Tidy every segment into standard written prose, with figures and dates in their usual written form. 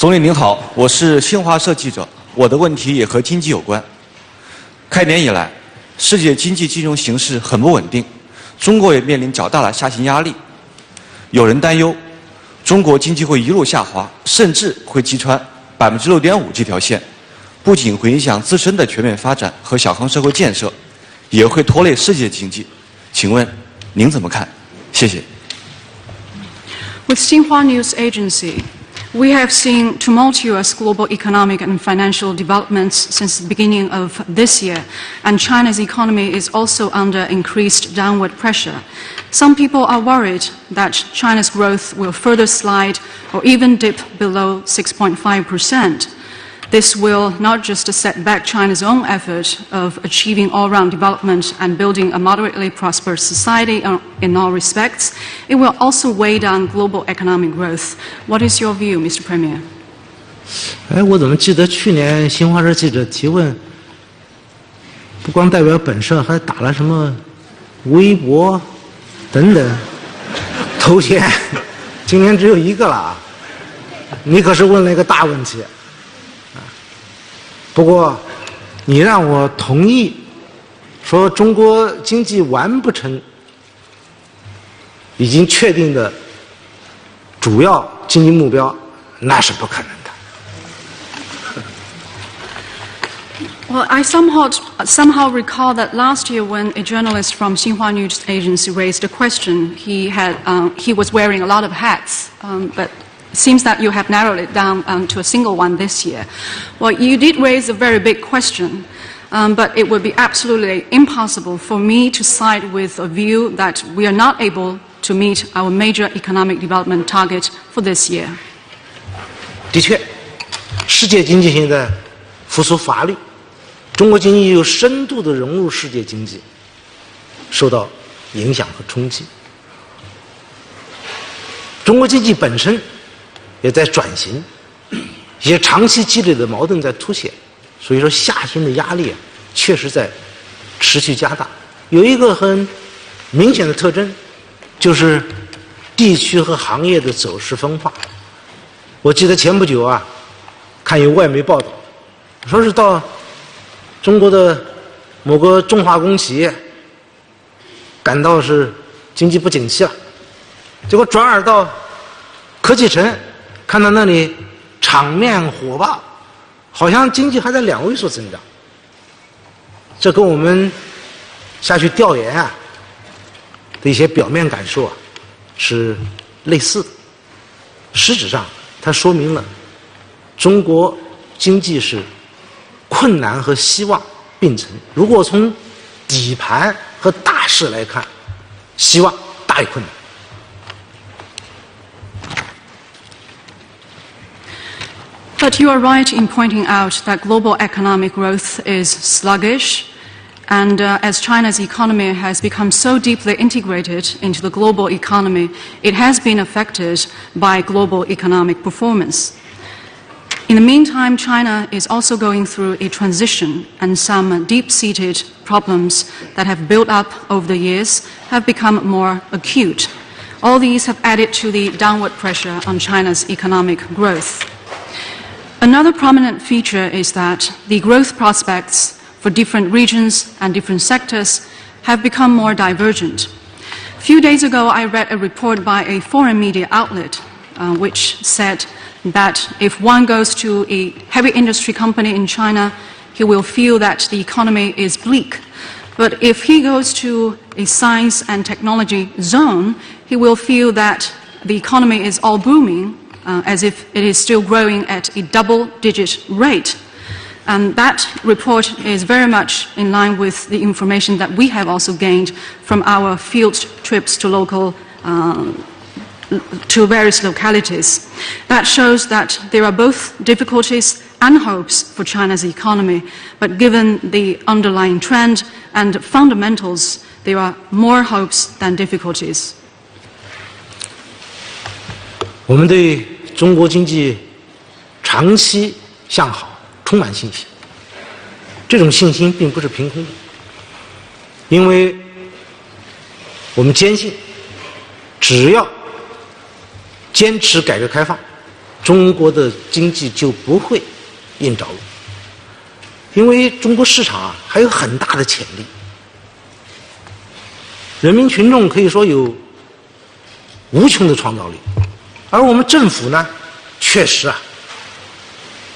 总理您好，我是新华社记者，我的问题也和经济有关。开年以来，世界经济金融形势很不稳定，中国也面临较大的下行压力。有人担忧，中国经济会一路下滑，甚至会击穿6.5%这条线，不仅会影响自身的全面发展和小康社会建设，也会拖累世界经济。请问您怎么看？谢谢。With Xinhua News Agency, we have seen tumultuous global economic and financial developments since the beginning of this year, and China's economy is also under increased downward pressure. Some people are worried that China's growth will further slide or even dip below 6.5%. This will not just set back China's own effort of achieving all-round development and building a moderately prosperous society in all respects, it will also weigh down global economic growth. What is your view, Mr. Premier? 我怎么记得去年新华社记者提问，不光代表本社，还打了什么微博等等头衔，今年只有一个了啊！你可是问了一个大问题。不过，你让我同意说中国经济完不成已经确定的主要经济目标，那是不可能的。Well, I somehow recall that last year when a journalist from Xinhua News Agency raised a question, he was wearing a lot of hats, but it seems that you have narrowed it down to a single one this year. Well, you did raise a very big question, but it would be absolutely impossible for me to side with a view that we are not able to meet our major economic development target for this year. 的确，世界经济现在复苏乏力，中国经济有深度的融入世界经济，受到影响和冲击。中国经济本身也在转型，一些长期积累的矛盾在凸显，所以说下行的压力确实在持续加大。有一个很明显的特征，就是地区和行业的走势分化。我记得前不久啊，看有外媒报道，说是到中国的某个重化工企业感到是经济不景气了，结果转而到科技城。看到那里场面火爆，好像经济还在2位数增长，这跟我们下去调研啊的一些表面感受啊是类似的。实质上，它说明了中国经济是困难和希望并存。如果从底盘和大势来看，希望大于困难。But you are right in pointing out that global economic growth is sluggish, and as China's economy has become so deeply integrated into the global economy, it has been affected by global economic performance. In the meantime, China is also going through a transition, and some deep-seated problems that have built up over the years have become more acute. All these have added to the downward pressure on China's economic growth. Another prominent feature is that the growth prospects for different regions and different sectors have become more divergent. A few days ago, I read a report by a foreign media outlet which said that if one goes to a heavy industry company in China, he will feel that the economy is bleak. But if he goes to a science and technology zone, he will feel that the economy is all booming, as if it is still growing at a double-digit rate. And that report is very much in line with the information that we have also gained from our field trips to various localities. That shows that there are both difficulties and hopes for China's economy, but given the underlying trend and fundamentals, there are more hopes than difficulties. 我们对中国经济长期向好充满信心，这种信心并不是凭空的，因为我们坚信，只要坚持改革开放，中国的经济就不会硬着陆，因为中国市场啊还有很大的潜力，人民群众可以说有无穷的创造力，而我们政府呢，确实啊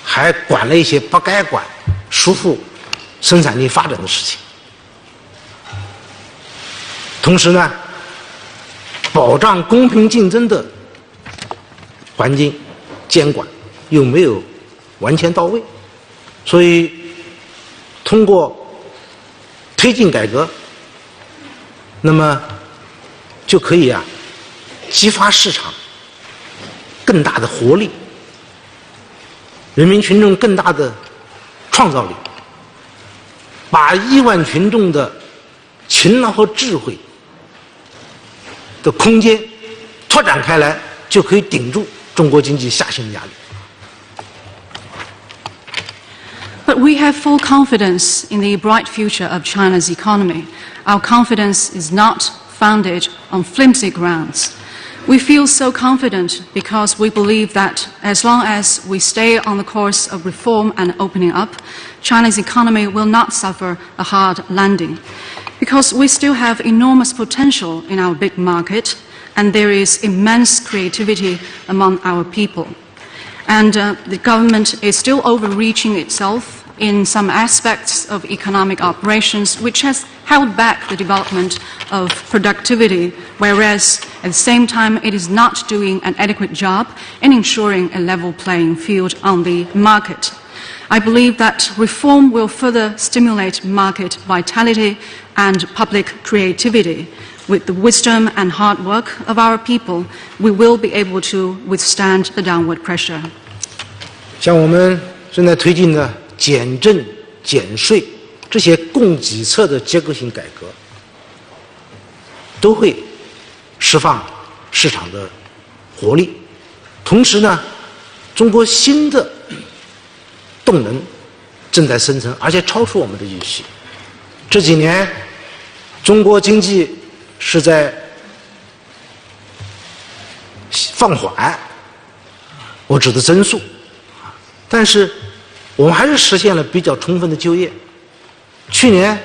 还管了一些不该管、束缚生产力发展的事情。同时呢，保障公平竞争的环境监管又没有完全到位，所以通过推进改革，那么就可以激发市场更大的活力，人民群众更大的创造力，把亿万群众的勤劳和智慧的空间拓展开来，就可以顶住中国经济下行的压力。But we have full confidence in the bright future of China's economy. Our confidence is not founded on flimsy grounds. We feel so confident because we believe that as long as we stay on the course of reform and opening up, China's economy will not suffer a hard landing. Because we still have enormous potential in our big market, and there is immense creativity among our people. And the government is still overreaching itself in some aspects of economic operations, which has held back the development of productivity, whereas at the same time it is not doing an adequate job in ensuring a level playing field on the market. I believe that reform will further stimulate market vitality and public creativity. With the wisdom and hard work of our people, we will be able to withstand the downward pressure. 像我们正在推进的减政、减税这些供给侧的结构性改革，都会释放市场的活力。同时呢，中国新的动能正在生成，而且超出我们的预期。这几年，中国经济是在放缓，我指的增速，但是我们还是实现了比较充分的就业。去年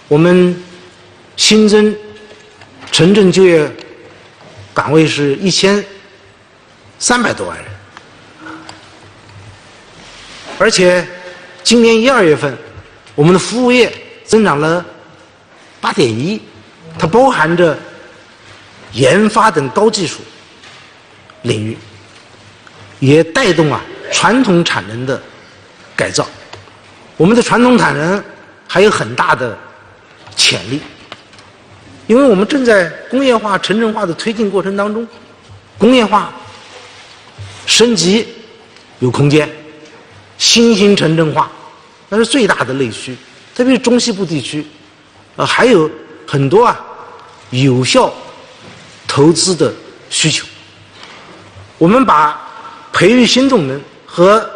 我们新增城镇就业岗位是1300多万人，而且今年1、2月份，我们的服务业增长了8.1%，它包含着研发等高技术领域，也带动传统产能的改造。我们的传统产能还有很大的潜力，因为我们正在工业化、城镇化的推进过程当中，工业化升级有空间，新兴城镇化那是最大的内需，特别是中西部地区，还有很多有效投资的需求。我们把培育新动能和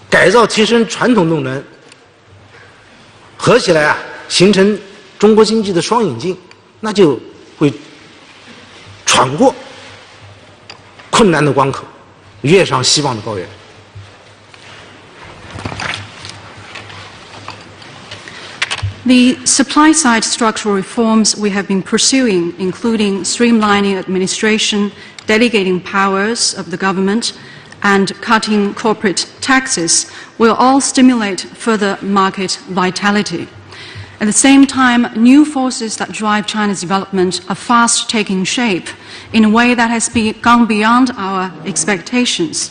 改造提升传统动能合起来形成中国经济的双引进，那就会闯过困难的关口，跃上希望的高原。The supply-side structural reforms we have been pursuing, including streamlining administration, delegating powers of the government, and cutting corporate taxes, will all stimulate further market vitality. At the same time, new forces that drive China's development are fast taking shape in a way that has gone beyond our expectations.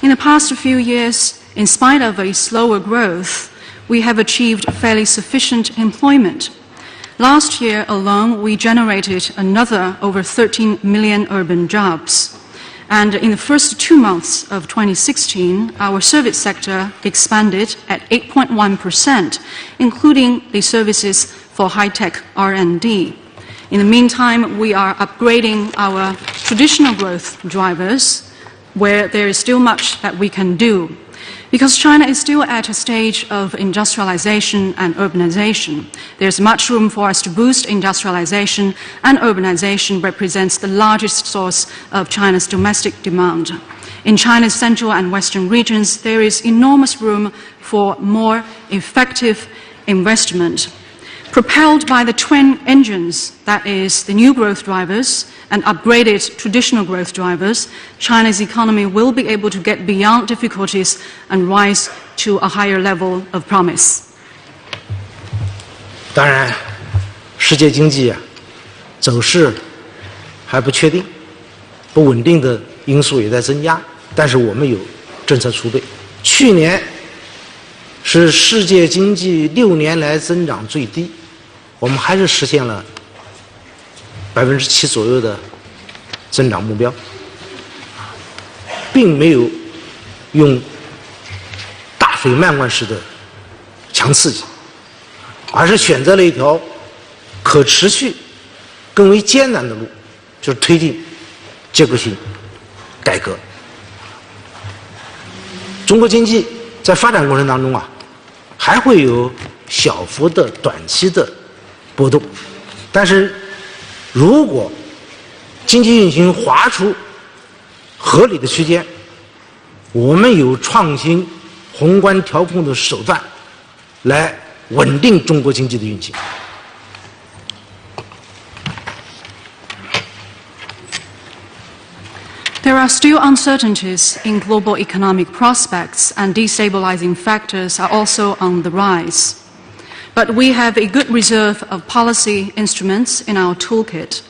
In the past few years, in spite of a slower growth, we have achieved fairly sufficient employment. Last year alone, we generated another over 13 million urban jobs. And in the first 2 months of 2016, our service sector expanded at 8.1%, including the services for high-tech R&D. In the meantime, we are upgrading our traditional growth drivers, where there is still much that we can do. Because China is still at a stage of industrialization and urbanization, There's much room for us to boost industrialization, and urbanization represents the largest source of China's domestic demand. In China's central and western regions, there is enormous room for more effective investment. Propelled by the twin engines, that is, the new growth drivers and upgraded traditional growth drivers, China's economy will be able to get beyond difficulties and rise to a higher level of promise. 当然，世界经济走势还不确定，不稳定的因素也在增加，但是我们有政策储备。去年是世界经济6年来增长最低，我们还是实现了7%左右的增长目标，并没有用大水漫灌式的强刺激，而是选择了一条可持续、更为艰难的路，就是推进结构性改革。中国经济在发展过程当中还会有小幅的短期的波动，但是如果经济运行划出合理的区间，我们有创新宏观调控的手段来稳定中国经济的运行。There are still uncertainties in global economic prospects, and destabilizing factors are also on the rise. But we have a good reserve of policy instruments in our toolkit.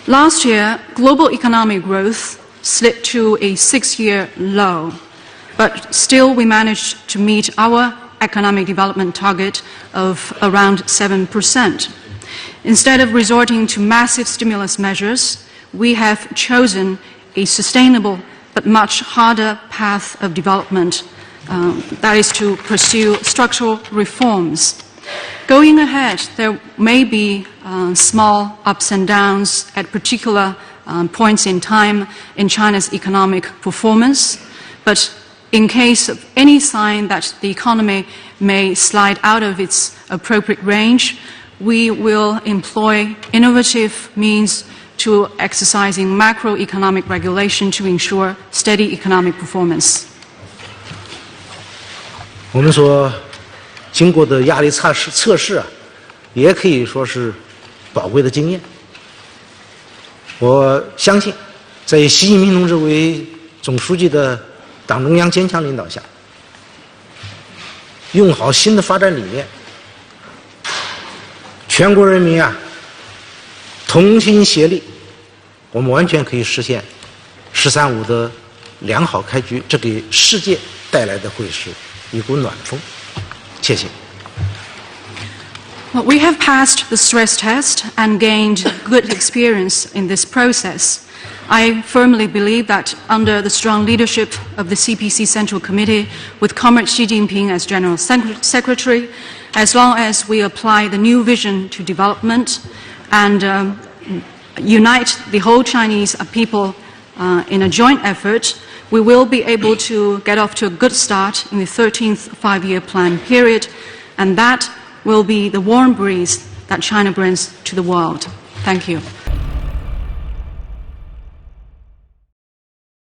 Last year, global economic growth slipped to a 6-year low, but still we managed to meet our economic development target of around 7%. Instead of resorting to massive stimulus measures, we have chosen a sustainable but much harder path of development, that is to pursue structural reforms. Going ahead, there may be small ups and downs at particular points in time in China's economic performance, but in case of any sign that the economy may slide out of its appropriate range, we will employ innovative means to exercising macroeconomic regulation to ensure steady economic performance. 我们所经过的压力测试也可以说是宝贵的经验。我相信，在以习近平同志为总书记的党中央坚强领导下，用好新的发展理念，全国人民同心协力，我们完全可以实现“15+5”的良好开局，这给世界带来的会是一股暖风。谢谢。Well, we have passed the stress test and gained good experience in this process. I firmly believe that under the strong leadership of the CPC Central Committee, with Comrade Xi Jinping as General Secretary, as long as we apply the new vision to development and unite the whole Chinese people in a joint effort, we will be able to get off to a good start in the 13th five-year plan period, and that will be the warm breeze that China brings to the world. Thank you.